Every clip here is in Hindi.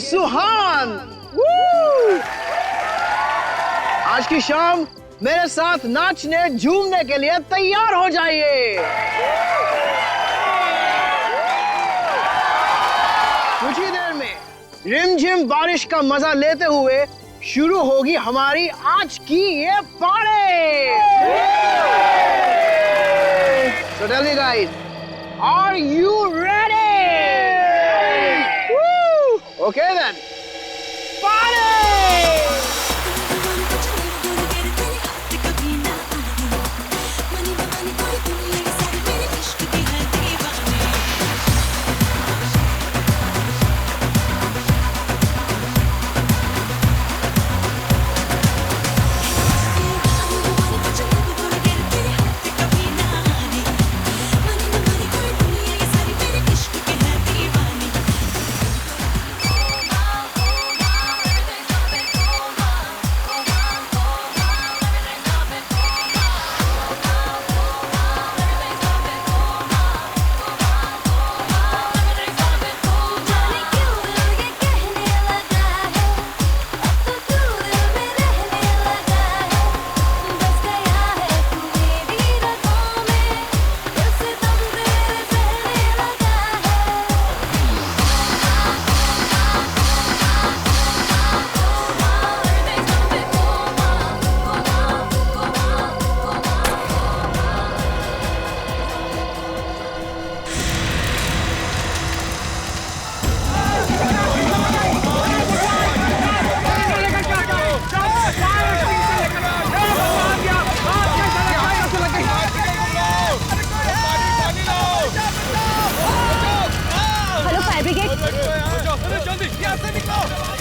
सुहान। आज की शाम मेरे साथ नाचने झूमने के लिए तैयार हो जाइए। कुछ ही देर में रिमझिम बारिश का मजा लेते हुए शुरू होगी हमारी आज की ये party. So tell me guys, are you ready? Okay then, party!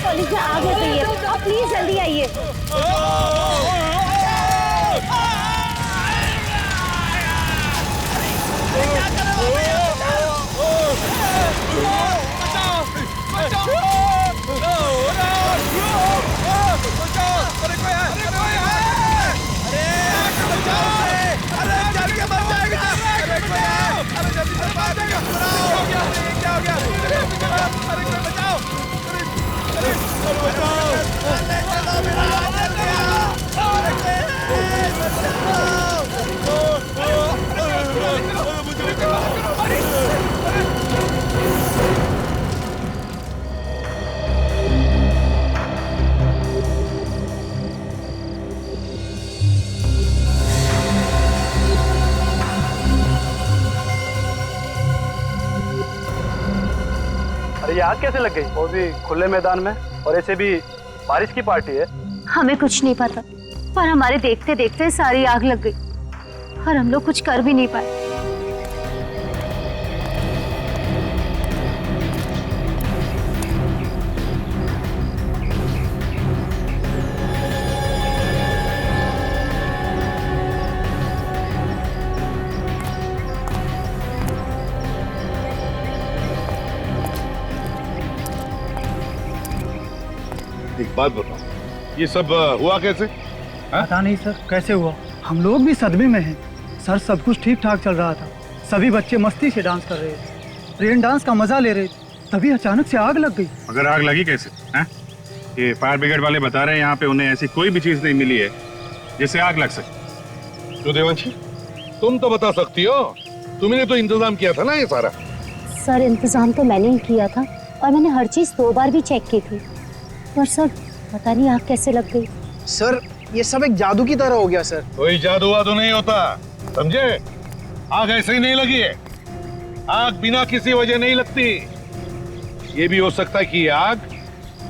Police में आग लग गई है, आप प्लीज जल्दी आइए। अरे ये आग कैसे लग गई? वो भी खुले मैदान में, और ऐसे भी बारिश की पार्टी है। हमें कुछ नहीं पता, पर हमारे देखते देखते सारी आग लग गई और हम लोग कुछ कर भी नहीं पाए। एक बात बताओ, ये सब हुआ कैसे? पता नहीं सर, कैसे हुआ? हम लोग भी सदमे में हैं। सर सब कुछ ठीक ठाक चल रहा था, सभी बच्चे मस्ती से डांस कर रहे थे, रेन डांस का मजा ले रहे थे, तभी अचानक से आग लग गई। मगर आग लगी कैसे? हैं? ये फायर ब्रिगेड वाले बता रहे हैं यहाँ पे उन्हें ऐसी कोई भी चीज नहीं मिली है जिससे आग लग सके। तो देवांशी, तुम तो बता सकती हो, तुमने तो इंतजाम किया था ना ये सारा। सर इंतजाम तो मैंने ही किया था और मैंने हर चीज 2 बार भी चेक की थी, पर सर पता नहीं आग कैसे लग गई। सर ये सब एक जादू की तरह हो गया सर। कोई जादू वादू नहीं होता, समझे? आग ऐसे ही नहीं लगी है, आग बिना किसी वजह नहीं लगती। ये भी हो सकता है कि ये आग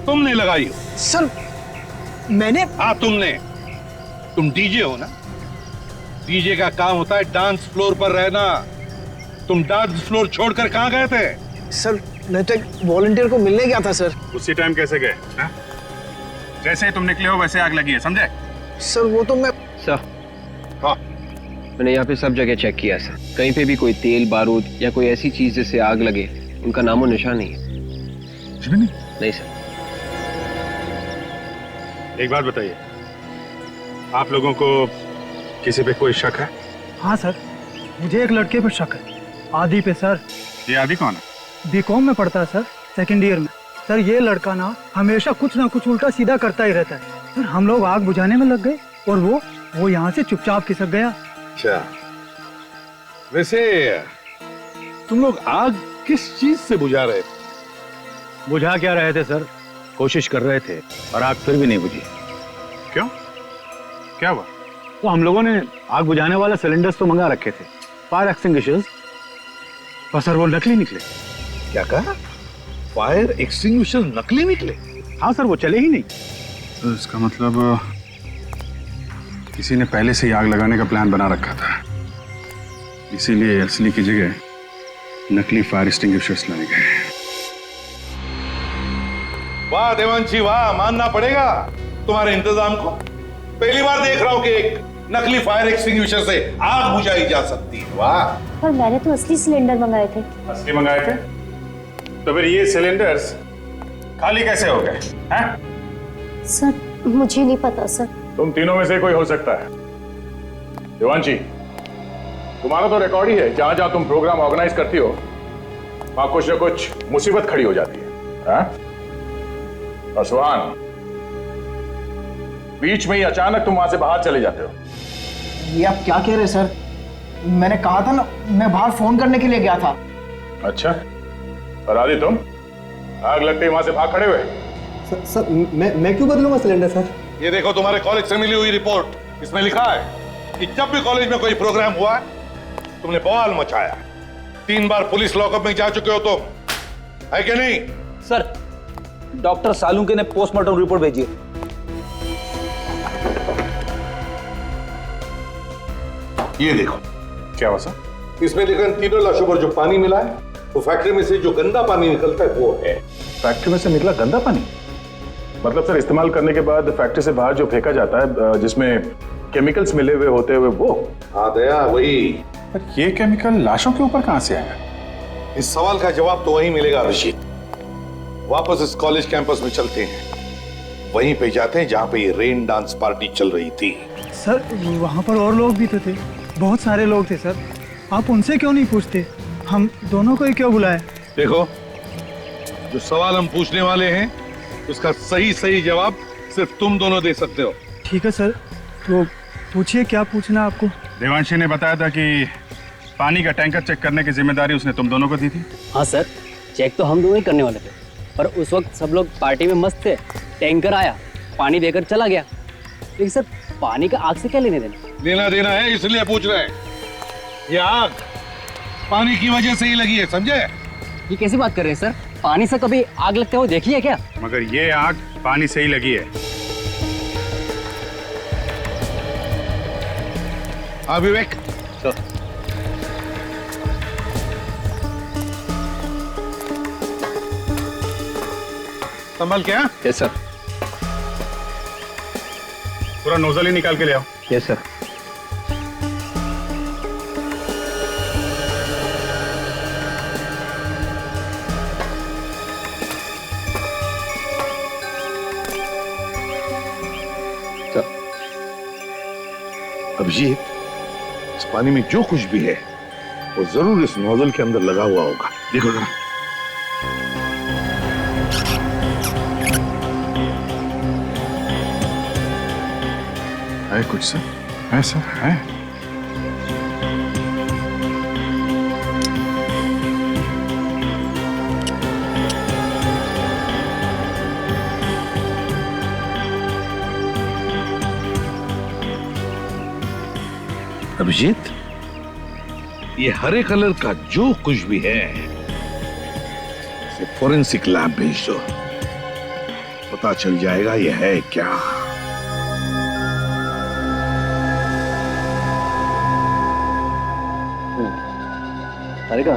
तुमने लगाई हो। सर मैंने? हाँ तुमने। तुम डीजे हो ना? डीजे का काम होता है डांस फ्लोर पर रहना। तुम डांस फ्लोर छोड़कर कहाँ गए थे? सर मैं तो एक वॉलंटियर को मिलने गया था सर। उसी टाइम कैसे गए? जैसे ही तुम निकले हो वैसे आग लगी है, समझे? सर वो तो मैं। सर हाँ मैंने यहाँ पे सब जगह चेक किया सर, कहीं पे भी कोई तेल बारूद या कोई ऐसी चीज जिससे आग लगे उनका नामो निशान नहीं है। नहीं सर। एक बात बताइए, आप लोगों को किसी पे कोई शक है? हाँ सर, मुझे एक लड़के पर शक है, आदि पे सर। ये आदि कौन है? बीकॉम में पढ़ता है सर, सेकेंड ईयर में। सर ये लड़का ना हमेशा कुछ ना कुछ उल्टा सीधा करता ही रहता है। सर हम लोग आग बुझाने में लग गए और वो यहाँ से चुपचाप खिसक गया। अच्छा, वैसे तुम लोग आग किस चीज से बुझा रहे थे? बुझा क्या रहे थे सर? कोशिश कर रहे थे और आग फिर भी नहीं बुझी। क्यों? क्या हुआ? तो हम लोगों ने आग बुझाने वाला सिलेंडर्स तो मंगा रखे थे, फायर एक्सटिंग्विशर्स, पर सर वो नकली निकले। क्या कहा? फायर एक्सटिंग्विशर नकली निकले? हाँ सर, वो चले ही नहीं। तो इसका मतलब किसी ने पहले से ही आग लगाने का प्लान बना रखा था, इसीलिए असली की जगह नकली फायर एक्सटिंग्विशर्स लाए गए। वाह देवांशी वाह, मानना पड़ेगा तुम्हारे इंतजाम को। पहली बार देख रहा हूं कि एक नकली फायर एक्सटिंग्विशर से आग बुझाई जा सकती है। वाह। पर मैंने तो असली सिलेंडर मंगाए थे। असली मंगाए थे? तो फिर ये सिलेंडर्स खाली कैसे हो गए हैं? सर मुझे नहीं पता सर। तुम तीनों में से कोई हो सकता है। देवांशी, तुम्हारा तो रिकॉर्ड ही है, जहां जहां तुम प्रोग्राम ऑर्गेनाइज करती हो वहां कुछ ना कुछ मुसीबत खड़ी हो जाती है। और सुहान, बीच में ही अचानक तुम वहां से बाहर चले जाते हो। ये आप क्या कह रहे हैं सर? मैंने कहा था ना, मैं बाहर फोन करने के लिए गया था। अच्छा, और आदि तुम आग लगते ही वहां से भाग खड़े हुए? सर मैं क्यों बदलूंगा सिलेंडर सर? ये देखो तुम्हारे कॉलेज से मिली हुई रिपोर्ट, इसमें लिखा है कि जब भी कॉलेज में कोई प्रोग्राम हुआ तुमने बवाल मचाया। 3 बार पुलिस लॉकअप में जा चुके हो तुम, है कि नहीं? सर, डॉक्टर सालुंके ने पोस्टमार्टम रिपोर्ट भेजी है। ये देखो, क्या हुआ सर? इसमें लिखा है 3 लाशों पर जो पानी मिला है वो फैक्ट्री में से जो गंदा पानी निकलता है वो है। फैक्ट्री में से निकला गंदा पानी? मतलब सर इस्तेमाल करने के बाद फैक्ट्री से बाहर जो फेंका जाता है जिसमें केमिकल्स मिले हुए होते हुए वो? हाँ दया, वही। पर ये केमिकल लाशों के ऊपर कहां से आया? इस सवाल का जवाब तो वहीं मिलेगा अभिजीत। वापस इस कॉलेज कैंपस में चलते हैं, वहीं पे जाते हैं जहां पे ये रेन डांस पार्टी चल रही थी। सर वहाँ पर और लोग भी तो थे, बहुत सारे लोग थे सर। आप उनसे क्यों नहीं पूछते? हम दोनों को ही क्यों बुलाए? देखो, जो सवाल हम पूछने वाले हैं उसका सही जवाब सिर्फ तुम दोनों दे सकते हो। ठीक है सर, तो पूछिए क्या पूछना आपको। देवांशी ने बताया था कि पानी का टैंकर चेक करने की जिम्मेदारी उसने तुम दोनों को दी थी। हाँ सर, चेक तो हम दोनों ही करने वाले थे, पर उस वक्त सब लोग पार्टी में मस्त थे। टैंकर आया, पानी देकर चला गया। लेकिन सर पानी का आग से क्या लेने देना? लेना देना है, इसलिए पूछ रहे हैं। ये आग पानी की वजह से ही लगी है, समझे? ये कैसी बात कर रहे हैं सर? पानी से कभी आग लगते हुए देखी है क्या? मगर ये आग पानी से ही लगी है। हाँ विवेक, संभल क्या? Yes sir. पूरा नोजल ही निकाल के ले आओ। Yes sir. अभिजीत, इस पानी में जो कुछ भी है वो जरूर इस नोजल के अंदर लगा हुआ होगा। देखो जरा। है कुछ सर? है सर, है। अभिजीत, ये हरे कलर का जो कुछ भी है इसे फोरेंसिक लैब भेज दो, पता चल जाएगा ये है क्या। तारिका,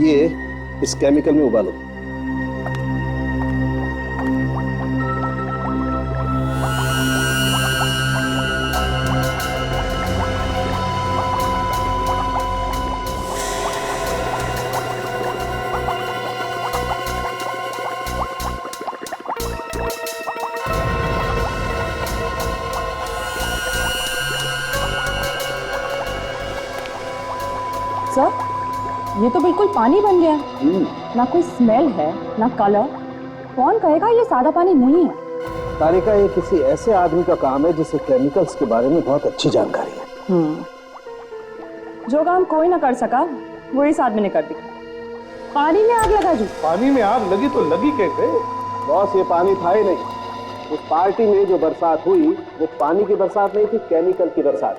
ये इस केमिकल में उबालो। सर, ये तो बिल्कुल पानी बन गया। ना कोई स्मेल है ना कलर। कौन कहेगा ये सादा पानी नहीं है? तारिका, ये किसी ऐसे आदमी का काम है जिसे केमिकल्स के बारे में बहुत अच्छी जानकारी है। जो काम कोई ना कर सका वो इस आदमी ने कर दिया। पानी में आग लगा दी। पानी में आग लगी तो लगी कैसे? बॉस, ये पानी था ही नहीं। उस पार्टी में जो बरसात हुई वो पानी की बरसात नहीं थी, केमिकल की बरसात।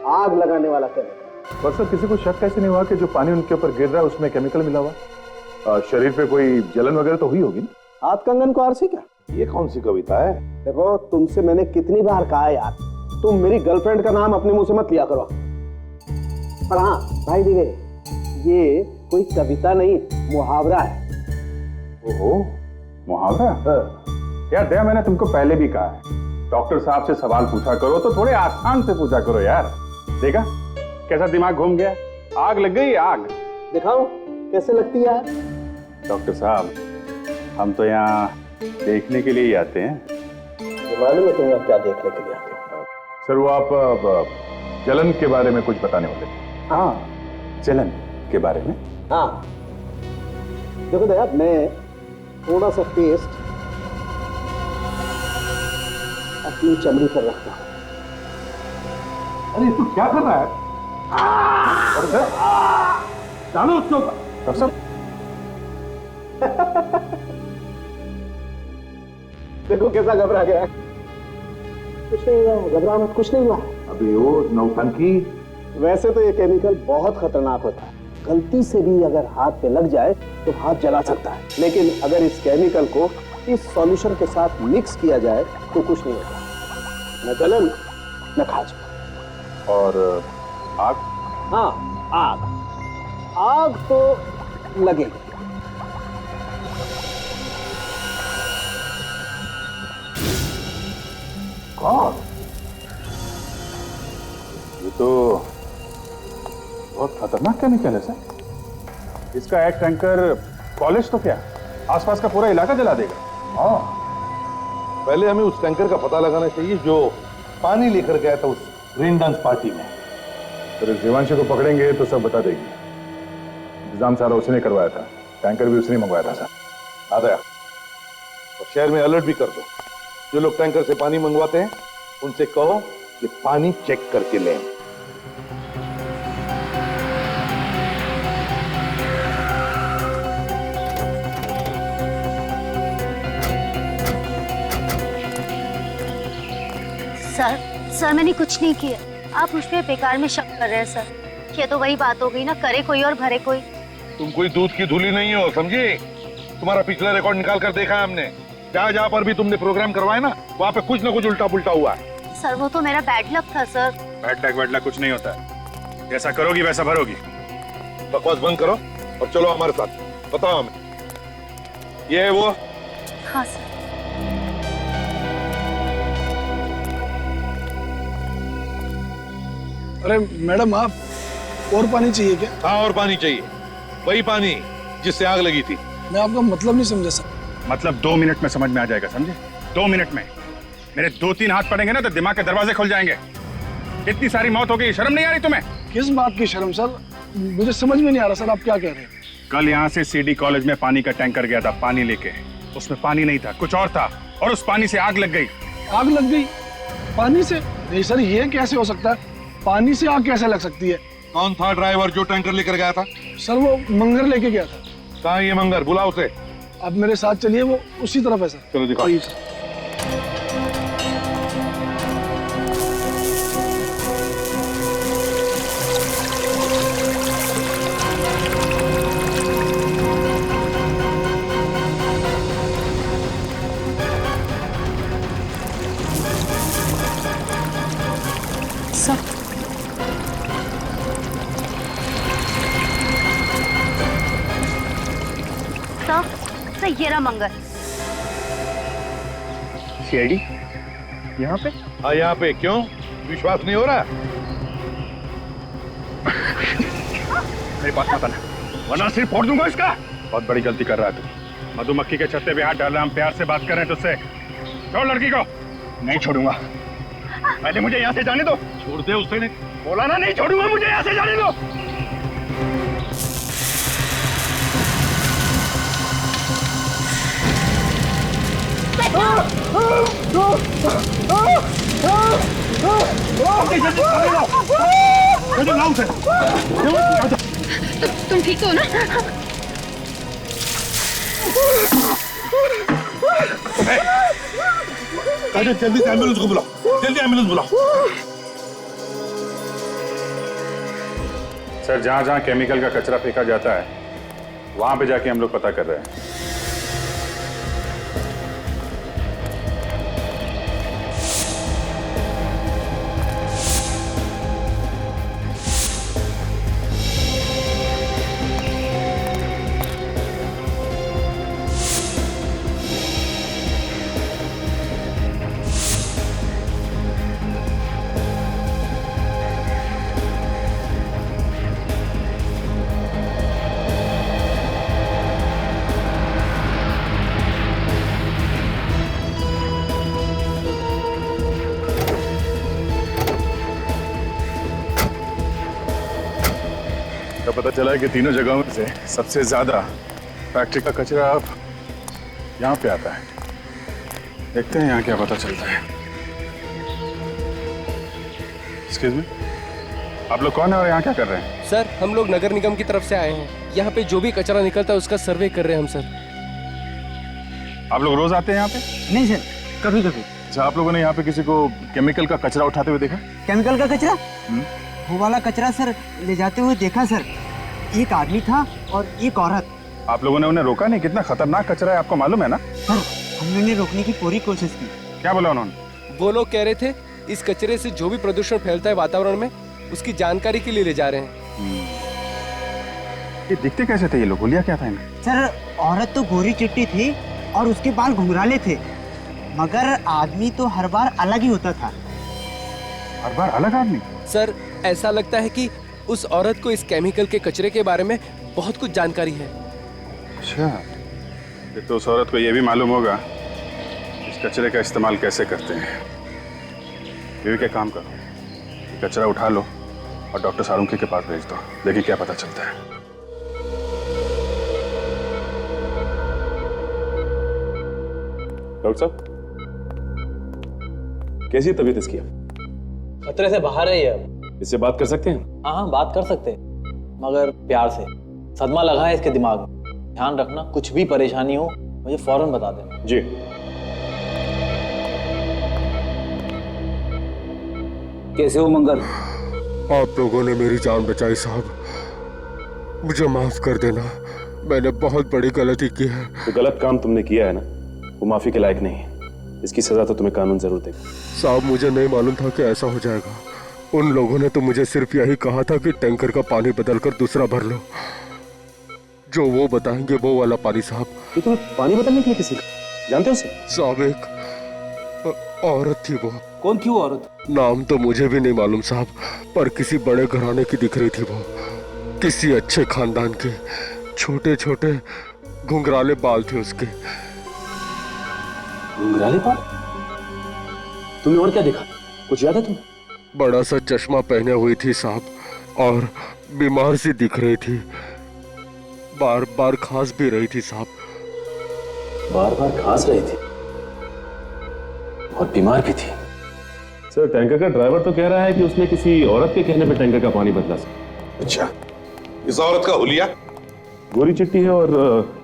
आग लगाने वाला केमिकल। पर सर, किसी को शक कैसे नहीं हुआ कि जो पानी उनके ऊपर गिर रहा है उसमें केमिकल मिला हुआ? शरीर पे कोई जलन वगैरह तो हुई होगी ना? हाथ कंगन को आरसी क्या? ये कौन सी कविता है? देखो, तुमसे मैंने कितनी बार कहा यार, तुम मेरी गर्लफ्रेंड का नाम अपने मुंह से मत लिया करो। पर हाँ भाई दिगे, ये कोई कविता नहीं, मुहावरा है। ओहो, मुहावरा? यार दया, मैंने तुमको पहले भी कहा है, डॉक्टर साहब से सवाल पूछा करो तो थोड़े आसान से पूछा करो यार। देखा कैसा दिमाग घूम गया? आग लग गई, आग। दिखाओ कैसे लगती है? डॉक्टर साहब, हम तो यहाँ देखने के लिए ही आते हैं। मालूम है तुम यहाँ क्या देखने के लिए आते हो? सर, वो आप जलन के बारे में कुछ बताने वाले थे। हाँ, जलन के बारे में। हाँ देखो दया, मैं थोड़ा सा पेस्ट अपनी चमड़ी पर रखता हूँ। अरे तू क्या कर रहा है? अरे सर, डालो उसको। डॉक्टर साहब, देखो कैसा घबरा गया है। कुछ नहीं हुआ है, घबरा मत, कुछ नहीं हुआ है। अभी वो नौटंकी। वैसे तो ये केमिकल बहुत खतरनाक होता है, गलती से भी अगर हाथ पे लग जाए तो हाथ जला सकता है। लेकिन अगर इस केमिकल को इस सॉल्यूशन के साथ मिक्स किया जाए तो कुछ नहीं होता, न जलन न खाज। और आग? हाँ, आग। आग तो लगेगी। कौन? ये तो बहुत खतरनाक केमिकल है सर। इसका एक टैंकर कॉलेज तो क्या, आसपास का पूरा इलाका जला देगा। हाँ, पहले हमें उस टैंकर का पता लगाना चाहिए जो पानी लेकर गया था उस रेन डांस पार्टी में। तो देवांशी को पकड़ेंगे तो सब बता देगी। इंतजाम सारा उसने करवाया था, टैंकर भी उसने मंगवाया था सर। आ गया। और शहर में अलर्ट भी कर दो, जो लोग टैंकर से पानी मंगवाते हैं उनसे कहो कि पानी चेक करके लें। सर मैंने कुछ नहीं किया। आप मुझ पे बेकार में शक कर रहे हैं सर। ये तो वही बात हो गई ना, करे कोई और भरे कोई। तुम कोई दूध की धूली नहीं हो, समझी? तुम्हारा पिछला रिकॉर्ड निकाल कर देखा है हमने। जहाँ पर भी तुमने प्रोग्राम करवाया ना, वहाँ पे कुछ ना कुछ उल्टा पुल्टा हुआ है। सर वो तो मेरा बैड लक था सर। बैड लक वैड लक कुछ नहीं होता है, जैसा करोगी वैसा भरोगी। बकवास बंद करो और चलो हमारे साथ। बताओ हमें, ये है वो? हाँ सर। अरे मैडम, आप और पानी चाहिए क्या? हाँ, और पानी चाहिए, वही पानी जिससे आग लगी थी। मैं आपका मतलब नहीं समझा सर। मतलब 2 मिनट में समझ में आ जाएगा, समझे? 2 मिनट में मेरे 2-3 हाथ पड़ेंगे ना तो दिमाग के दरवाजे खुल जाएंगे। इतनी सारी मौत हो गई, शर्म नहीं आ रही तुम्हें? किस बात की शर्म सर? मुझे समझ में नहीं आ रहा सर, आप क्या कह रहे हैं? कल यहाँ से सीडी कॉलेज में पानी का टैंकर गया था पानी लेके। उसमें पानी नहीं था, कुछ और था, और उस पानी से आग लग गई। आग लग गई पानी से? नहीं सर, ये कैसे हो सकता है? पानी से आग कैसे लग सकती है? कौन था ड्राइवर जो टैंकर लेकर गया था? सर वो मंगर लेके गया था। कहाँ ये मंगर? बुलाओ उसे। आप मेरे साथ चलिए, वो उसी तरफ है सर। चलो दिखाओ। सर ये रहा मंगर। सीआईडी यहाँ पे? हाँ, यहाँ पे। क्यों, विश्वास नहीं हो रहा? मेरे पास मत आना, वरना सिर फोड़ दूंगा इसका। बहुत बड़ी गलती कर रहा है तू। मधुमक्खी के छत्ते पे हाथ डाल रहा, हम प्यार से बात कर रहे हैं तुझसे। छोड़ लड़की को। नहीं छोड़ूंगा, पहले मुझे यहाँ से जाने दो। छोड़ दे उसे। नहीं बोला ना, नहीं छोड़ूंगा, मुझे यहाँ से जाने दो। तुम ठीक हो ना? जल्दी से एम्बुलेंस को बुलाओ, जल्दी एम्बुलेंस बुलाओ। सर, जहां जहां केमिकल का कचरा फेंका जाता है वहां पे जाके हम लोग पता कर रहे हैं। पता चला है कि तीनों जगहों में से सबसे ज्यादा फैक्ट्री का कचरा अब यहाँ पे आता है। देखते हैं यहाँ क्या पता चलता है। एक्सक्यूज मी, आप लोग कौन है और यहाँ क्या कर रहे हैं? सर, हम लोग नगर निगम की तरफ से आए हैं। यहाँ पे जो भी कचरा निकलता है उसका सर्वे कर रहे हैं हम सर। आप लोग रोज आते हैं यहाँ पे? नहीं सर, कभी कभी। अच्छा, आप लोगों ने यहाँ पे किसी को केमिकल का कचरा उठाते हुए देखा? केमिकल का कचरा? वो वाला कचरा सर ले जाते हुए देखा सर। एक आदमी था और एक औरत। आप लोगों ने उन्हें रोका नहीं? कितना खतरनाक कचरा है आपको मालूम है ना? सर, हमने उन्हें रोकने की पूरी कोशिश की। क्या बोला उन्होंने? वो लोग कह रहे थे इस कचरे से जो भी प्रदूषण फैलता है वातावरण में उसकी जानकारी के लिए ले जा रहे हैं। ये दिखते कैसे थे ये लोग? बोलिया क्या था इन्हें? सर, औरत तो गोरी चिट्टी थी और उसके बाल घुंघराले थे, मगर आदमी तो हर बार अलग ही होता था। हर बार अलग आदमी? सर, ऐसा लगता है कि उस औरत को इस केमिकल के कचरे के बारे में बहुत कुछ जानकारी है। अच्छा, तो उस औरत को ये भी मालूम होगा इस कचरे का इस्तेमाल कैसे करते हैं। बीवी के काम करो, ये कचरा उठा लो और डॉक्टर सालुंके के पास भेज दो। देखिए क्या पता चलता है। डॉक्टर साहब, कैसी है तबीयत इसकी? खतरे से बाहर है ये अब। इससे बात कर सकते हैं? हाँ, बात कर सकते हैं, मगर प्यार से। सदमा लगा है इसके दिमाग में। ध्यान रखना, कुछ भी परेशानी हो मुझे फौरन बता देना। जी। कैसे हो मंगल? आप लोगों ने मेरी जान बचाई साहब, मुझे माफ कर देना, मैंने बहुत बड़ी गलती की है। जो गलत काम तुमने किया है ना, वो माफी के लायक नहीं है। इसकी सजा तो तुम्हें कानून जरूर देगा। साहब, मुझे नहीं मालूम था कि ऐसा हो जाएगा। उन लोगों ने तो मुझे सिर्फ यही कहा था कि टैंकर का पानी बदलकर दूसरा भर लो। जो वो बताएंगे वो वाला पानी साहब। ये तुम्हें पानी बदलने के लिए किसी का जानते हो उसे? साहब, एक औरत थी। वो कौन थी वो औरत? नाम तो मुझे भी नहीं मालूम साहब, पर किसी बड़े घराने की दिख रही थी वो। किसी अच्छे खानदान की। छोटे छोटे घुंघराले बाल थे उसके। घुंघराले बाल? तुमने और क्या देखा? कुछ याद है तुम्हें? बड़ा सा चश्मा पहने हुई थी साहब, और बीमार सी दिख रही थी। बार बार खांस भी रही थी साहब। बार बार खांस रही थी और बीमार भी थी। सर, टैंकर का ड्राइवर तो कह रहा है कि उसने किसी औरत के कहने पे टैंकर का पानी बदला सर। अच्छा, इस औरत का हुलिया? गोरी चिट्टी है और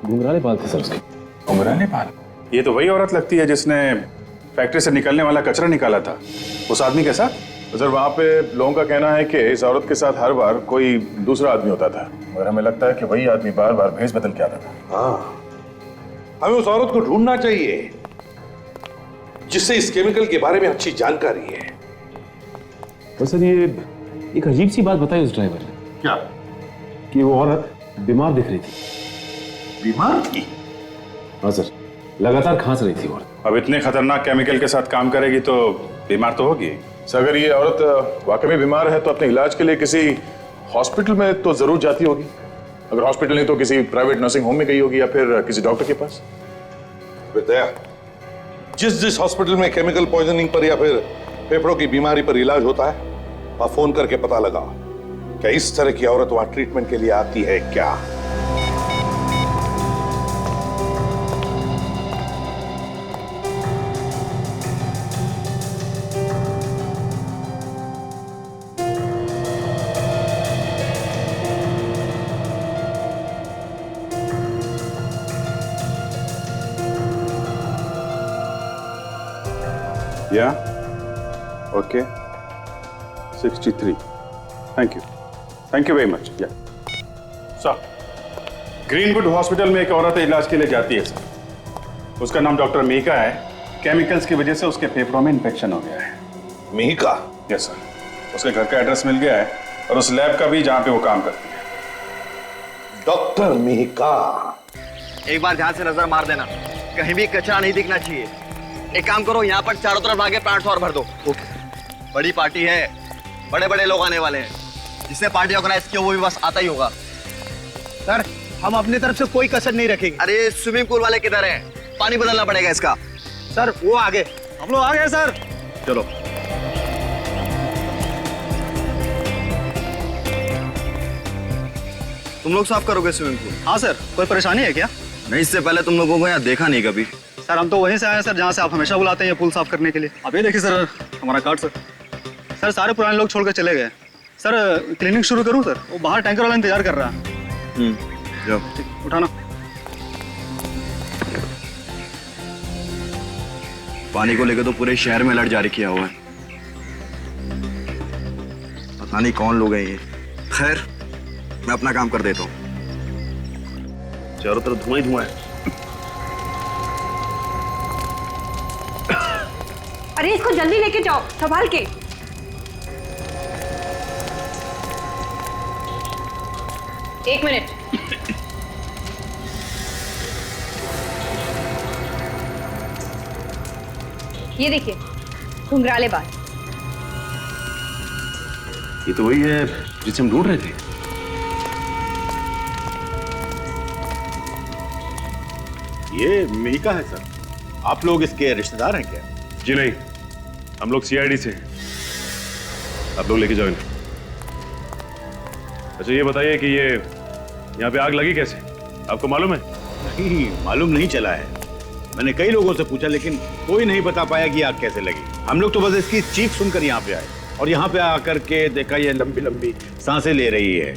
घुंघराले बाल थे सर उसके। घुंघराले बाल? ये तो वही औरत लगती है जिसने फैक्ट्री से निकलने वाला कचरा निकाला था उस आदमी के साथ। सर, वहाँ पे लोगों का कहना है कि इस औरत के साथ हर बार कोई दूसरा आदमी होता था, मगर हमें लगता है कि वही आदमी बार बार भेष बदल के आता था। हाँ, हमें उस औरत को ढूंढना चाहिए जिससे इस केमिकल के बारे में अच्छी जानकारी है। तो सर, ये एक अजीब सी बात बताई उस ड्राइवर ने। क्या? कि वो औरत बीमार दिख रही थी। बीमार थी? हाँ सर, लगातार खांस रही थी औरत। अब इतने खतरनाक केमिकल के साथ काम करेगी तो बीमार तो होगी। सर, अगर ये औरत वाकई में बीमार है तो अपने इलाज के लिए किसी हॉस्पिटल में तो जरूर जाती होगी। अगर हॉस्पिटल नहीं तो किसी प्राइवेट नर्सिंग होम में गई होगी या फिर किसी डॉक्टर के पास। बेटा, जिस हॉस्पिटल में केमिकल पॉइजनिंग पर या फिर फेफड़ों की बीमारी पर इलाज होता है, वहां फोन करके पता लगा क्या इस तरह की औरत वहां ट्रीटमेंट के लिए आती है क्या। या okay 63 thank you very much. या सर, ग्रीनवुड हॉस्पिटल में एक औरत इलाज के लिए जाती है सर। उसका नाम डॉक्टर मीका है। केमिकल्स की वजह से उसके फेफड़ों में इन्फेक्शन हो गया है। मीका? Yes sir. उसके घर का एड्रेस मिल गया है और उस लैब का भी जहां पे वो काम करती है। डॉक्टर मीका। एक बार ध्यान से नजर मार देना, कहीं भी कचरा नहीं दिखना चाहिए। एक काम करो, यहाँ पर चारों तरफ आगे प्लांट्स और भर दो। बड़ी पार्टी है, बड़े बड़े लोग आने वाले हैं। जिसने पार्टी ऑर्गेनाइज की वो भी बस आता ही होगा। सर, हम अपनी तरफ से कोई कसर नहीं रखेंगे। अरे स्विमिंग पूल वाले किधर हैं? पानी बदलना पड़ेगा इसका। सर वो आगे, हम लोग आ गए सर। चलो। तुम लोग साफ करोगे स्विमिंग पूल? हाँ सर, कोई परेशानी है क्या? नहीं, इससे पहले तुम लोगों को यहाँ देखा नहीं कभी। सर हम तो वहीं से आए हैं सर, जहाँ से आप हमेशा बुलाते हैं ये पुल साफ करने के लिए। अब ये देखिए सर, हमारा कार्ड सर। सर सारे पुराने लोग छोड़ कर चले गए। सर क्लीनिंग शुरू करूँ सर? वो बाहर टैंकर वाला इंतजार कर रहा है। जाओ। उठाना। पानी को लेकर तो पूरे शहर में अलर्ट जारी किया हुआ है। पता नहीं कौन लोग हैं ये। खैर, मैं अपना काम कर देता हूँ। चारों तरफ धुआं ही धुआं है। अरे इसको जल्दी लेके जाओ, संभाल के। एक मिनट। ये देखिए, घुंघराले बाल। ये तो वही है जिसे हम ढूंढ रहे थे। ये मीका है सर। आप लोग इसके रिश्तेदार हैं क्या? जी नहीं, हम लोग सीआईडी से हैं। आप लोग लेके जाओ इन्हें। अच्छा ये बताइए कि ये यहाँ पे आग लगी कैसे? आपको मालूम है? नहीं, मालूम नहीं चला है। मैंने कई लोगों से पूछा लेकिन कोई नहीं बता पाया कि आग कैसे लगी। हम लोग तो बस इसकी चीख सुनकर यहाँ पे आए और यहाँ पे आकर के देखा ये लंबी लंबी सांसें ले रही है।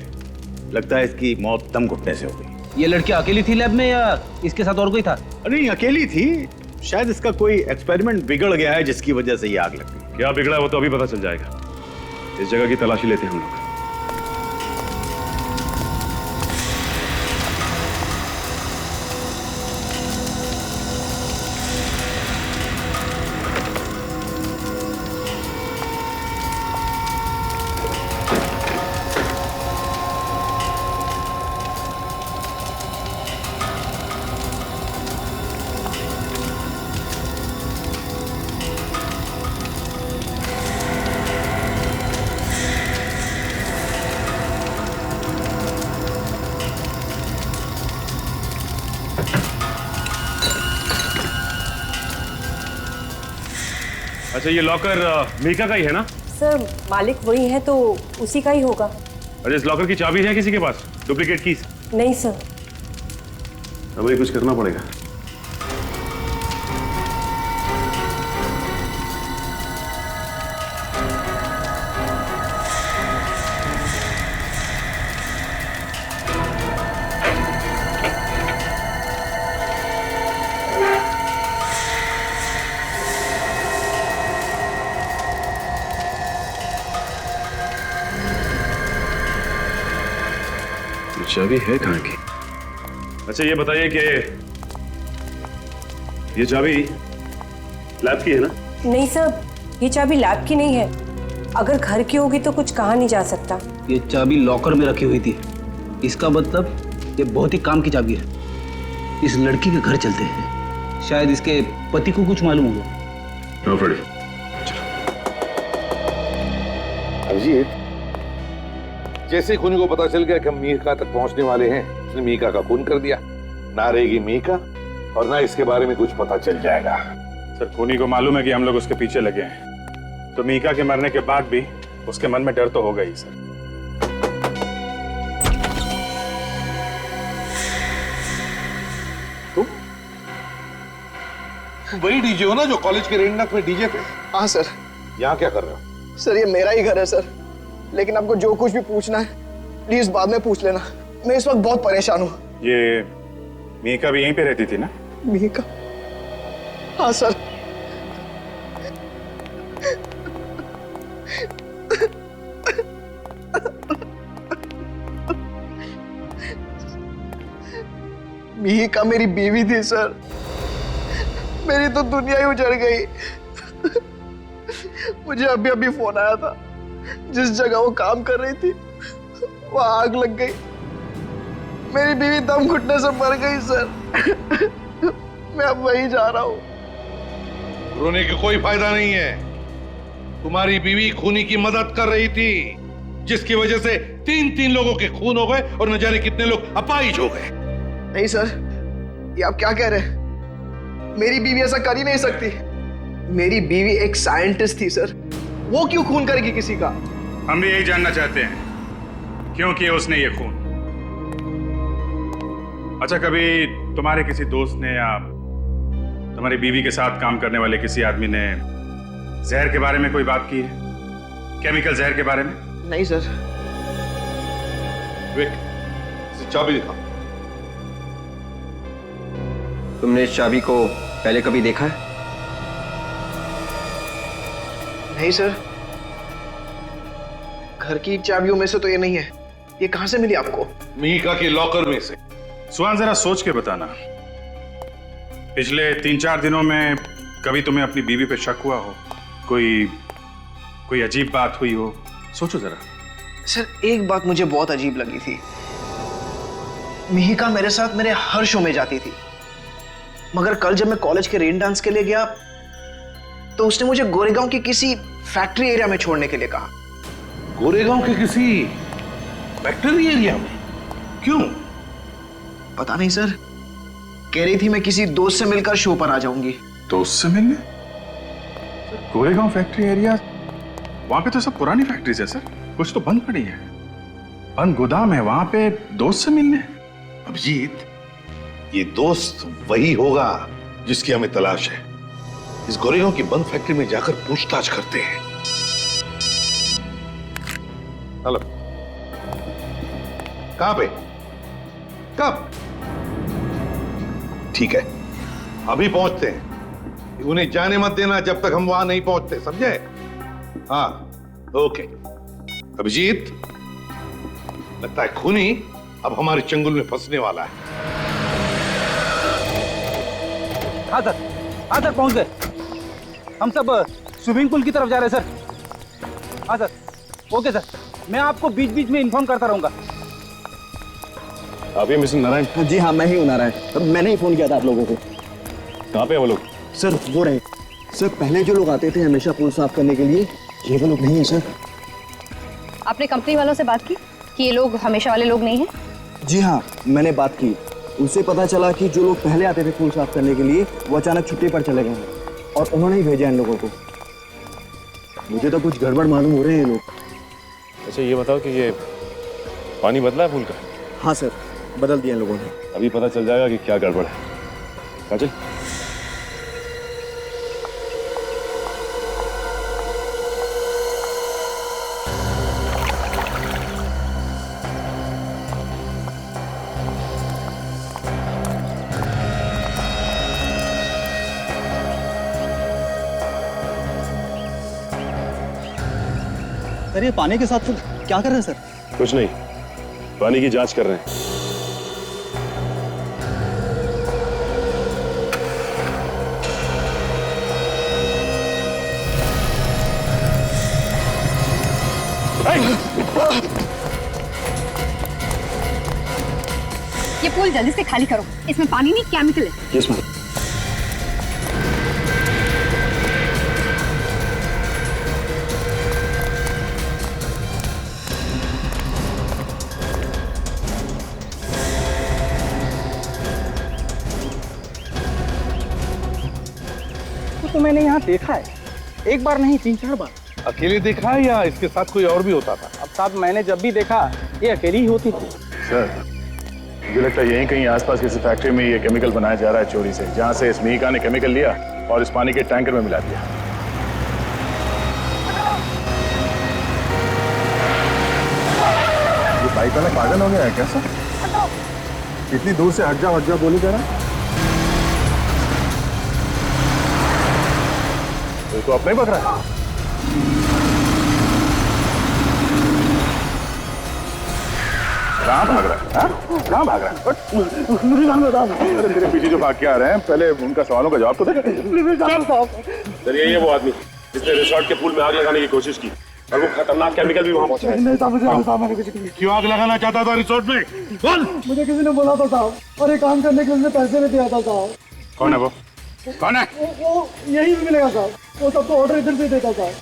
लगता है इसकी मौत दम घुटने से हो गई। ये लड़की अकेली थी लैब में या इसके साथ और कोई था? नहीं, अकेली थी। शायद इसका कोई एक्सपेरिमेंट बिगड़ गया है जिसकी वजह से ये आग लग गई। क्या बिगड़ा वो तो अभी पता चल जाएगा। इस जगह की तलाशी लेते हैं हम लोग। अच्छा ये लॉकर मीका का ही है ना? सर मालिक वही है तो उसी का ही होगा। अच्छा इस लॉकर की चाबी है किसी के पास? Duplicate keys? नहीं सर। हमें कुछ करना पड़ेगा। चाबी है कहाँ की? अच्छा ये बताइए कि ये चाबी लैब की है ना? नहीं सर, ये चाबी लैब की नहीं है। अगर घर की होगी तो कुछ कहा नहीं जा सकता। ये चाबी लॉकर में रखी हुई थी। इसका मतलब ये बहुत ही काम की चाबी है। इस लड़की के घर चलते हैं, शायद इसके पति को कुछ मालूम होगा। अभिजीत, जैसे ही खूनी को पता चल गया कि हम मीका तक पहुंचने वाले हैं, उसने मीका का खून कर दिया। ना रहेगी मीका और ना इसके बारे में कुछ पता चल जाएगा। सर खूनी को मालूम है कि हम लोग उसके पीछे लगे हैं, तो मीका के मरने के बाद भी उसके मन में डर तो होगा ही सर। तुम वही डीजे हो ना जो कॉलेज के रेंडक में डीजे थे? हाँ सर। यहाँ क्या कर रहे हो? सर ये मेरा ही घर है सर, लेकिन आपको जो कुछ भी पूछना है प्लीज बाद में पूछ लेना। मैं इस वक्त बहुत परेशान हूँ। ये मीका भी यहीं पे रहती थी ना? मीका? हाँ सर। मिहिका मेरी बीवी थी सर। मेरी तो दुनिया ही उजड़ गई। मुझे अभी अभी फोन आया था, जिस जगह वो काम कर रही थी वहां आग लग गई। मेरी बीवी दम घुटने से मर गई सर। मैं अब वहीं जा रहा हूं। रोने का कोई फायदा नहीं है। तुम्हारी बीवी खूनी की मदद कर रही थी, जिसकी वजह से 3 लोगों के खून हो गए और न जाने कितने लोग अपाहिज हो गए। नहीं सर, ये आप क्या कह रहे हैं? मेरी बीवी ऐसा कर ही नहीं सकती। मेरी बीवी एक साइंटिस्ट थी सर, वो क्यों खून करेगी किसी का? हम भी यही जानना चाहते हैं, क्यों किया उसने ये खून। अच्छा, कभी तुम्हारे किसी दोस्त ने या तुम्हारी बीवी के साथ काम करने वाले किसी आदमी ने जहर के बारे में कोई बात की है? केमिकल जहर के बारे में? नहीं सर। विक, चाबी दिखा। तुमने इस चाबी को पहले कभी देखा है? नहीं सर, घर की चाबियों में से तो ये नहीं है। ये कहां से मिली आपको? मिहिका के लॉकर में से। सुहान, जरा सोच के बताना, पिछले 3-4 दिनों में कभी तुम्हें अपनी बीवी पे शक हुआ हो? कोई अजीब बात हुई हो? सोचो जरा। सर, एक बात मुझे बहुत अजीब लगी थी। मिहिका मेरे साथ मेरे हर शो में जाती थी, मगर कल जब मैं कॉलेज के रेन डांस के लिए गया तो उसने मुझे गोरेगांव की किसी फैक्ट्री एरिया में छोड़ने के लिए कहा। गोरेगांव के किसी फैक्ट्री एरिया में? क्यों? पता नहीं सर, कह रही थी मैं किसी दोस्त से मिलकर शो पर आ जाऊंगी। दोस्त से मिलने? गोरेगांव फैक्ट्री एरिया, वहां पे तो सब पुरानी फैक्ट्रीज है सर, कुछ तो बंद पड़ी है, बंद गोदाम है, वहां पे दोस्त से मिलने? अभिजीत, ये दोस्त वही होगा जिसकी हमें तलाश है। इस गोरेगांव की बंद फैक्ट्री में जाकर पूछताछ करते हैं। हेलो, कहां पे? कब? ठीक है, अभी पहुंचते हैं। उन्हें जाने मत देना जब तक हम वहां नहीं पहुंचते, समझे? हाँ, ओके। अभिजीत, लगता है खूनी अब हमारे चंगुल में फंसने वाला है। हाँ सर, पहुंच गए। हम सब स्विमिंग पूल की तरफ जा रहे हैं सर। हाँ सर, ओके सर, मैं आपको बीच बीच में इन्फॉर्म करता रहूंगा। आप ही मिस्टर नारायण? जी हाँ, मैं ही हूँ नारायण। मैंने ही फोन किया था आप लोगों को। कहाँ पे है वो लोग? सर वो रहे। सर, पहले जो लोग आते थे हमेशा पूल साफ करने के लिए, ये वो लोग नहीं है सर। आपने कंपनी वालों से बात की कि ये लोग हमेशा वाले लोग नहीं हैं? जी हाँ, मैंने बात की। उससे पता चला कि जो लोग पहले आते थे पूल साफ करने के लिए वो अचानक छुट्टी पर चले गए हैं और उन्होंने ही भेजा इन लोगों को। मुझे तो कुछ गड़बड़ मालूम हो रहे हैं ये लोग। अच्छा, ये बताओ कि ये पानी बदला है पूल का? हाँ सर, बदल दिया इन लोगों ने। अभी पता चल जाएगा कि क्या गड़बड़ है। काजल, सर, ये पानी के साथ क्या कर रहे हैं सर? कुछ नहीं, पानी की जांच कर रहे हैं। ये पूल जल्दी से खाली करो, इसमें पानी नहीं केमिकल है। Yes ma'am. तो मैंने यहाँ देखा है, एक बार नहीं 3-4 बार। अकेले देखा है या इसके साथ कोई और भी होता था? अब साहब, मैंने जब भी देखा ये अकेली ही होती थी। सर, मुझे लगता है यहीं कहीं आसपास किसी फैक्ट्री में ये केमिकल बनाया जा रहा है चोरी से, जहां से इस मिहिका ने केमिकल लिया और इस पानी के टैंकर में मिला दिया। ये बाइक वाला पागल हो गया है क्या सर? इतनी दूर से हट जा बोली जा रहा। तो अपने ही पक रहा है। कहाँ भाग रहा है? हाँ? कहाँ भाग रहा है? अरे तेरे पीछे जो भाग के आ रहे हैं, पहले उनका सवालों का जवाब तो दे। चलिए ये वो आदमी जिसने रिसोर्ट के पूल में आग लगाने की कोशिश की और वो खतरनाक केमिकल भी वहाँ पहुँचा। क्यों आग लगाना चाहता था रिसोर्ट में? बोल। मुझे किसी ने बोला था साहब, और ये काम करने के लिए पैसे भी दिया था साहब। कौन है वो? कौन है? वो यही मिलेगा साहब, वो सबको ऑर्डर इधर से देता साहब।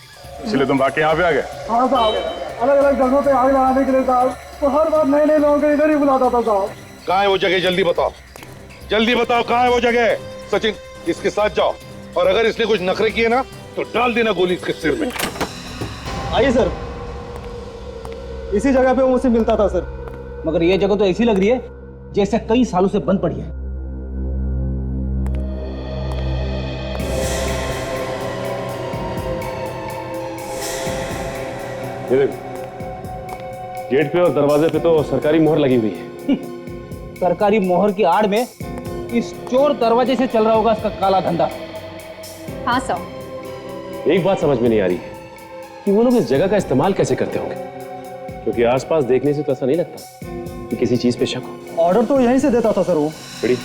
इसलिए तुम भाग के यहाँ पे आ गए? हाँ साहब, अलग अलग जगहों पे आग लगाने के लिए साहब, तो हर बार नए नए लोगों को इधर ही बुलाता था साहब। कहाँ है वो जगह? जल्दी बताओ, जल्दी बताओ कहाँ है वो जगह। सचिन, इसके साथ जाओ और अगर इसने कुछ नखरे किए ना तो डाल देना गोली इसके सिर में। आइए सर, इसी जगह पे वो मुझसे मिलता था सर। मगर ये जगह तो ऐसी लग रही है जैसे कई सालों से बंद पड़ी है। गेट पे और दरवाजे पे तो सरकारी मोहर लगी हुई है। सरकारी मोहर की आड़ में इस चोर दरवाजे से चल रहा होगा इसका काला धंधा। हाँ सर। एक बात समझ में नहीं आ रही है कि वो लोग इस जगह का इस्तेमाल कैसे करते होंगे, क्योंकि आसपास देखने से तो ऐसा नहीं लगता कि किसी चीज पे शक हो। ऑर्डर तो यहीं से देता था सर वो। बड़ी,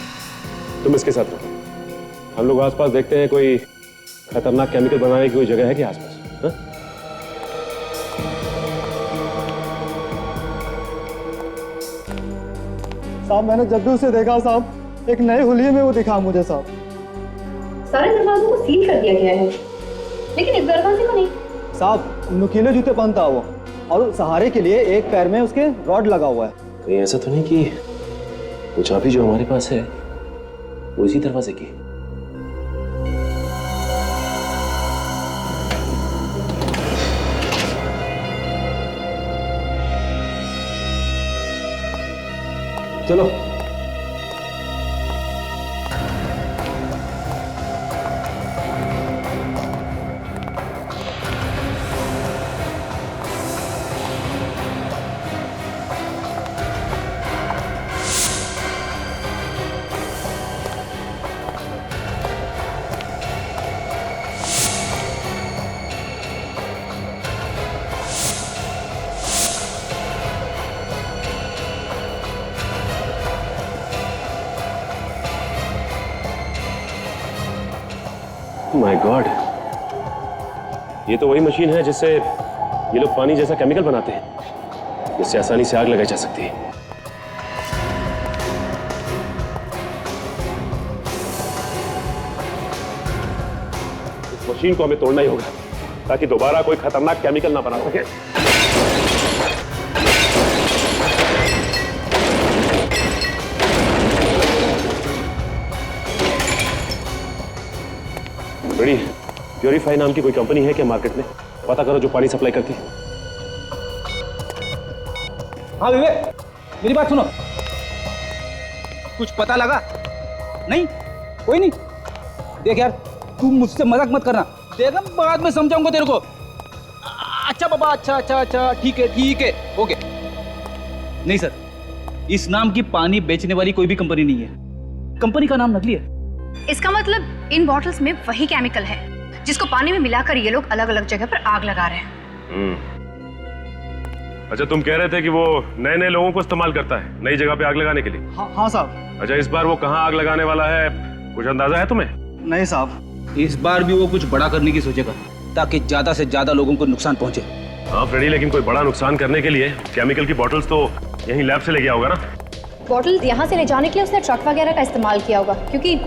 तुम इसके साथ रहो, हम लोग आसपास देखते हैं कोई खतरनाक केमिकल बनाने की कोई जगह है क्या आसपास? हाँ? साहब मैंने जब भी उसे देखा साहब, एक नए हुलिये में वो दिखा मुझे साहब। सारे दरवाजों को सील कर दिया गया है, लेकिन इस दरवाजे को नहीं। साहब नुकीले जूते पहनता वो, और सहारे के लिए एक पैर में उसके रॉड लगा हुआ है। कहीं ऐसा तो नहीं कि वो चाबी जो हमारे पास है वो इसी दरवाजे की? चलो माय गॉड, ये तो वही मशीन है जिससे ये लोग पानी जैसा केमिकल बनाते हैं, जिससे आसानी से आग लगाई जा सकती है। इस मशीन को हमें तोड़ना ही होगा ताकि दोबारा कोई खतरनाक केमिकल ना बना सके। बड़ी, प्योरीफाई नाम की कोई कंपनी है क्या मार्केट में? पता करो जो पानी सप्लाई करती है। हाँ विवेक, मेरी बात सुनो। कुछ पता लगा? नहीं? कोई नहीं? देख यार, तू मुझसे मजाक मत करना, देख हम बाद में समझाऊंगा तेरे को। अच्छा बाबा, अच्छा, ठीक है, ओके। नहीं सर, इस नाम की पानी बेचने वाली कोई भी कंपनी नहीं है। कंपनी का नाम नकली है। इसका मतलब इन बॉटल्स में वही केमिकल है जिसको पानी में मिलाकर ये लोग अलग अलग जगह पर आग लगा रहे हैं। अच्छा, तुम कह रहे थे कि वो नए नए लोगों को इस्तेमाल करता है नई जगह पे आग लगाने के लिए? हाँ साहब। अच्छा, इस बार वो कहाँ आग लगाने वाला है, कुछ अंदाजा है तुम्हें? नहीं साहब। इस बार भी वो कुछ बड़ा करने की सोचेगा ताकि ज्यादा से ज्यादा लोगों को नुकसान पहुंचे। हाँ फ्रेडी, लेकिन कोई बड़ा नुकसान करने के लिए केमिकल की बॉटल्स तो यहीं लैब से ले गया होगा ना? बॉटल यहाँ से ले जाने के लिए उसने ट्रक वगैरह का इस्तेमाल किया होगा, क्योंकि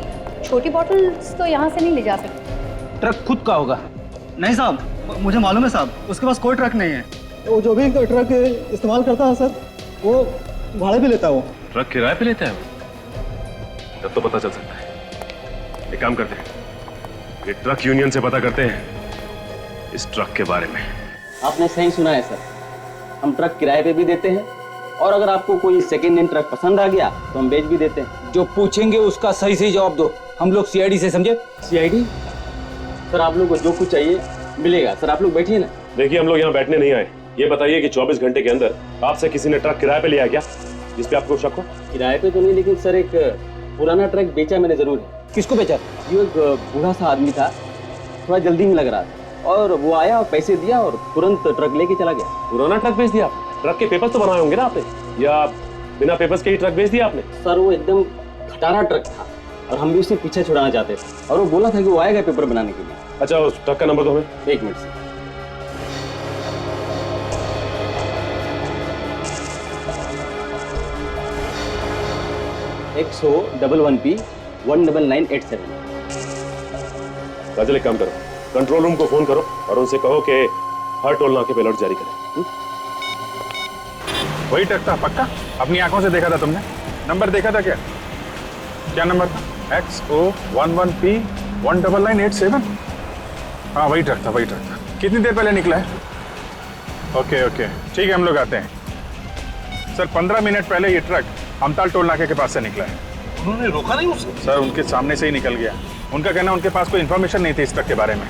छोटी बॉटल्स तो यहाँ से नहीं ले जा सकते। ट्रक खुद का होगा? नहीं साहब, मुझे मालूम है साहब, उसके पास कोई ट्रक नहीं है। वो जो भी ट्रक इस्तेमाल करता है सर, वो भाड़े पे लेता है। वो ट्रक किराए पे लेता है वो? तब तो पता चल सकता है। एक काम करते हैं, ये ट्रक यूनियन से पता करते हैं इस ट्रक के बारे में। आपने सही सुना है सर, हम ट्रक किराए पे भी देते हैं और अगर आपको कोई सेकेंड हैंड ट्रक पसंद आ गया तो हम बेच भी देते हैं। जो पूछेंगे उसका सही सही जवाब दो, हम लोग सीआईडी से समझे? सीआईडी? सर आप लोग को जो कुछ चाहिए मिलेगा। सर आप लोग बैठिए ना। देखिए, हम लोग यहाँ बैठने नहीं आए। ये बताइए कि 24 घंटे के अंदर आपसे किसी ने ट्रक किराए पे लिया क्या जिस पे आपको शक हो? किराए पे तो नहीं, लेकिन सर एक पुराना ट्रक बेचा मैंने जरूर। किसको बेचा? ये एक बूढ़ा सा आदमी था, थोड़ा जल्दी में लग रहा था और वो आया और पैसे दिया और तुरंत ट्रक लेके चला गया। पुराना ट्रक बेच दिया? ट्रक के पेपर तो बनाए होंगे ना आपने, या बिना पेपर्स के ही ट्रक भेज दिया आपने? सर वो एकदम खटारा ट्रक था और हम भी उसे पीछे छुड़ाना चाहते थे और वो बोला था कि वो आएगा पेपर बनाने के लिए। अच्छा उस ट्रक का नंबर दो हमें। 1 मिनट सर। XO11P 19987। काजल एक काम करो, कंट्रोल रूम को फोन करो और उनसे कहो कि हर टोल नाके पे अलर्ट जारी करें। वही ट्रक था पक्का? अपनी आंखों से देखा था तुमने? नंबर देखा था क्या? क्या नंबर था? XO11P 19987। हाँ वही ट्रक था, वही ट्रक था। कितनी देर पहले निकला है? ओके ओके ठीक है, हम लोग आते हैं। सर 15 मिनट पहले ये ट्रक हमताल टोल नाके के पास से निकला है। उन्होंने रोका नहीं उसे? सर उनके सामने से ही निकल गया। उनका कहना उनके पास कोई इन्फॉर्मेशन नहीं थी इस ट्रक के बारे में।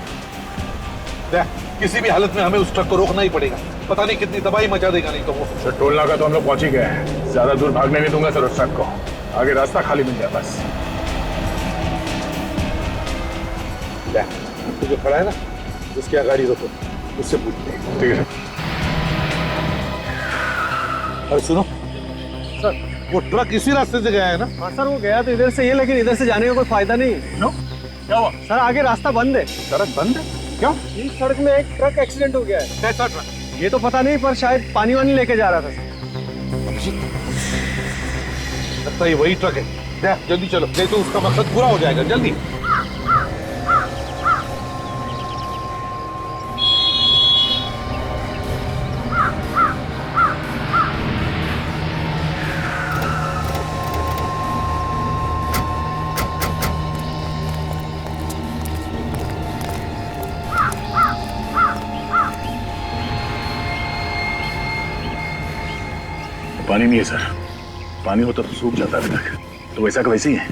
किसी भी हालत में हमें उस ट्रक को रोकना ही पड़ेगा, पता नहीं कितनी तबाही मचा देगा नहीं तो वो। सर टोल नाका तो हम लोग पहुंच ही गए हैं, ज्यादा दूर भागने नहीं दूंगा सर उस ट्रक को। आगे रास्ता खाली मिल जाए बस। तो जो खड़ा है ना उसकी गाड़ी रोको, उससे पूछते हैं। ठीक है अरे सुनो सर, वो ट्रक इसी रास्ते से गया है ना? हाँ सर वो गया तो इधर से ये, लेकिन इधर से जाने का कोई फायदा नहीं। नो? क्या हुआ? सर आगे रास्ता बंद है। सड़क बंद है? क्यों? इस सड़क में एक ट्रक एक्सीडेंट हो गया है। कैसा ट्रक? ये तो पता नहीं, पर शायद पानी वानी लेके जा रहा था। लगता है वही ट्रक है। जल्दी चलो, नहीं तो उसका मकसद पूरा हो जाएगा। जल्दी। पानी नहीं है सर, पानी होता तो सूख जाता अभी तक। तो वैसा का वैसे ही है।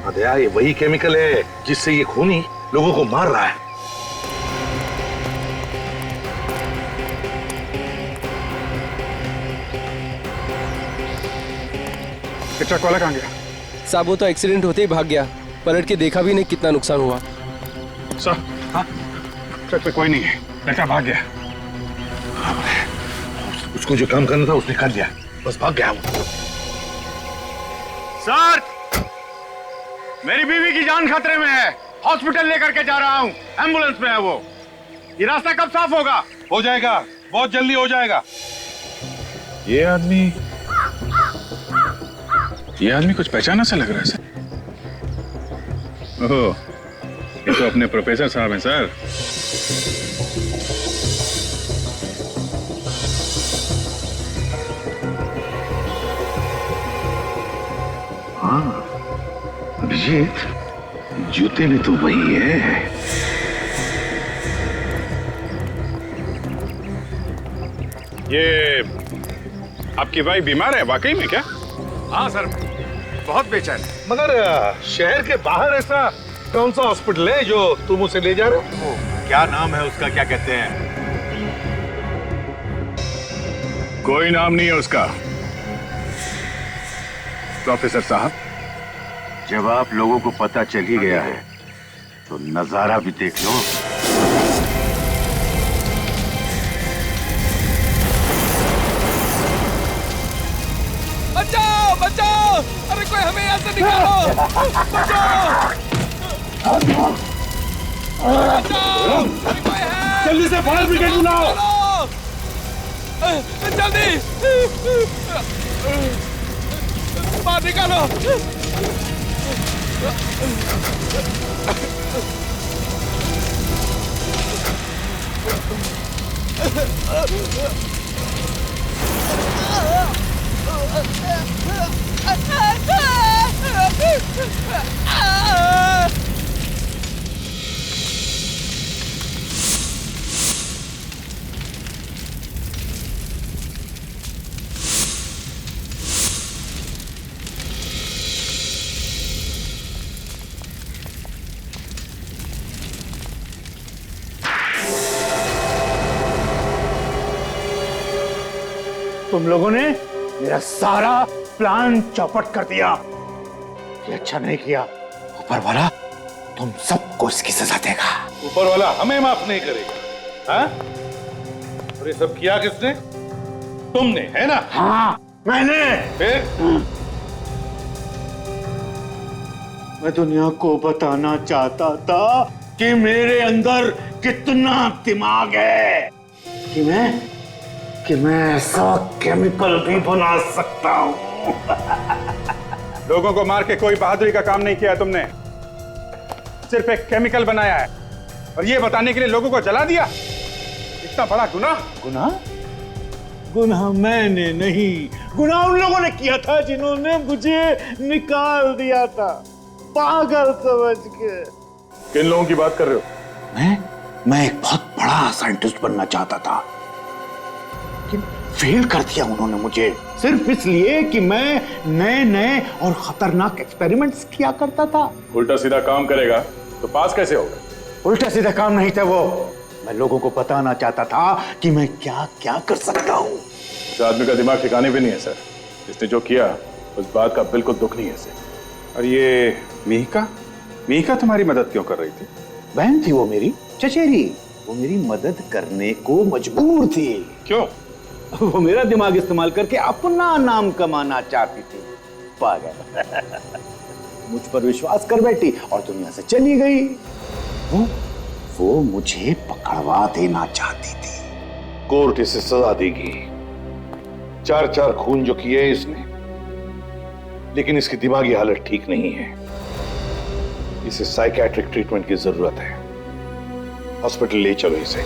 अरे यार ये वही केमिकल है जिससे ये खूनी लोगों को मार रहा है। ट्रक वाला कहाँ गया? साहब वो तो एक्सीडेंट होते ही भाग गया, पलट के देखा भी नहीं कितना नुकसान हुआ। सर हाँ, ट्रक पे कोई नहीं है, लड़का भाग गया। उसको जो काम करना था उसने कर लिया, बस भाग गया वो। सर मेरी बीवी की जान खतरे में है, हॉस्पिटल लेकर के जा रहा हूँ, एम्बुलेंस में है वो। ये रास्ता कब साफ होगा? हो जाएगा, बहुत जल्दी हो जाएगा। ये आदमी कुछ पहचाना सा लग रहा है सर। ओह, ये तो अपने प्रोफेसर साहब हैं सर। हाँ अभिजीत, जूते भी तो वही है। ये आपकी वाइफ बीमार है वाकई में क्या? हाँ सर, बहुत बेचैन है। मगर शहर के बाहर ऐसा कौन सा हॉस्पिटल है जो तुम उसे ले जा रहे हो? क्या नाम है उसका, क्या कहते हैं? कोई नाम नहीं है उसका। प्रोफेसर साहब, जब आप लोगों को पता चल ही गया है तो नजारा भी देख लो। बचाओ बचाओ, अरे कोई हमें यहाँ से निकालो, बचाओ बचाओ, अरे कोई है, जल्दी से फायर ब्रिगेड बुलाओ। जल्दी बाहर निकालो। तुम लोगों ने मेरा सारा प्लान चौपट कर दिया। ये अच्छा नहीं किया। ऊपर वाला तुम सबको इसकी सजा देगा। ऊपर वाला हमें माफ नहीं करेगा। हाँ? और ये सब किया किसने? तुमने, है ना? हाँ, मैंने फिर मैं दुनिया को बताना चाहता था कि मेरे अंदर कितना दिमाग है कि मैं ऐसा केमिकल भी बना सकता हूँ। लोगों को मार के कोई बहादुरी का काम नहीं किया है तुमने, सिर्फ एक केमिकल बनाया है और ये बताने के लिए लोगों को जला दिया। इतना बड़ा गुनाह। गुनाह मैंने नहीं, गुनाह उन लोगों ने किया था जिन्होंने मुझे निकाल दिया था पागल समझ के। किन लोगों की बात कर रहे हो? मैं एक बहुत बड़ा साइंटिस्ट बनना चाहता था, लेकिन फेल कर दिया उन्होंने मुझे, सिर्फ इसलिए कि मैं नए नए और खतरनाक एक्सपेरिमेंट्स किया करता था। उल्टा सीधा काम करेगा तो पास कैसे होगा? उल्टा सीधा काम नहीं था वो, मैं लोगों को बताना चाहता था कि मैं क्या क्या कर सकता हूँ। इस आदमी का दिमाग ठिकाने पे नहीं है सर। इसने जो किया उस बात का बिल्कुल दुख नहीं है सर। और ये मिहिका तुम्हारी मदद क्यों कर रही थी? बहन थी वो मेरी, चचेरी, वो मेरी मदद करने को मजबूर थी। क्यों? वो मेरा दिमाग इस्तेमाल करके अपना नाम कमाना चाहती थी, पागल। मुझ पर विश्वास कर बैठी और दुनिया से चली गई। वो मुझे पकड़वा देना चाहती थी। कोर्ट इसे सजा देगी। 4 खून जो किए इसने, लेकिन इसकी दिमागी हालत ठीक नहीं है। इसे साइकियाट्रिक ट्रीटमेंट की जरूरत है। हॉस्पिटल ले चलो इसे।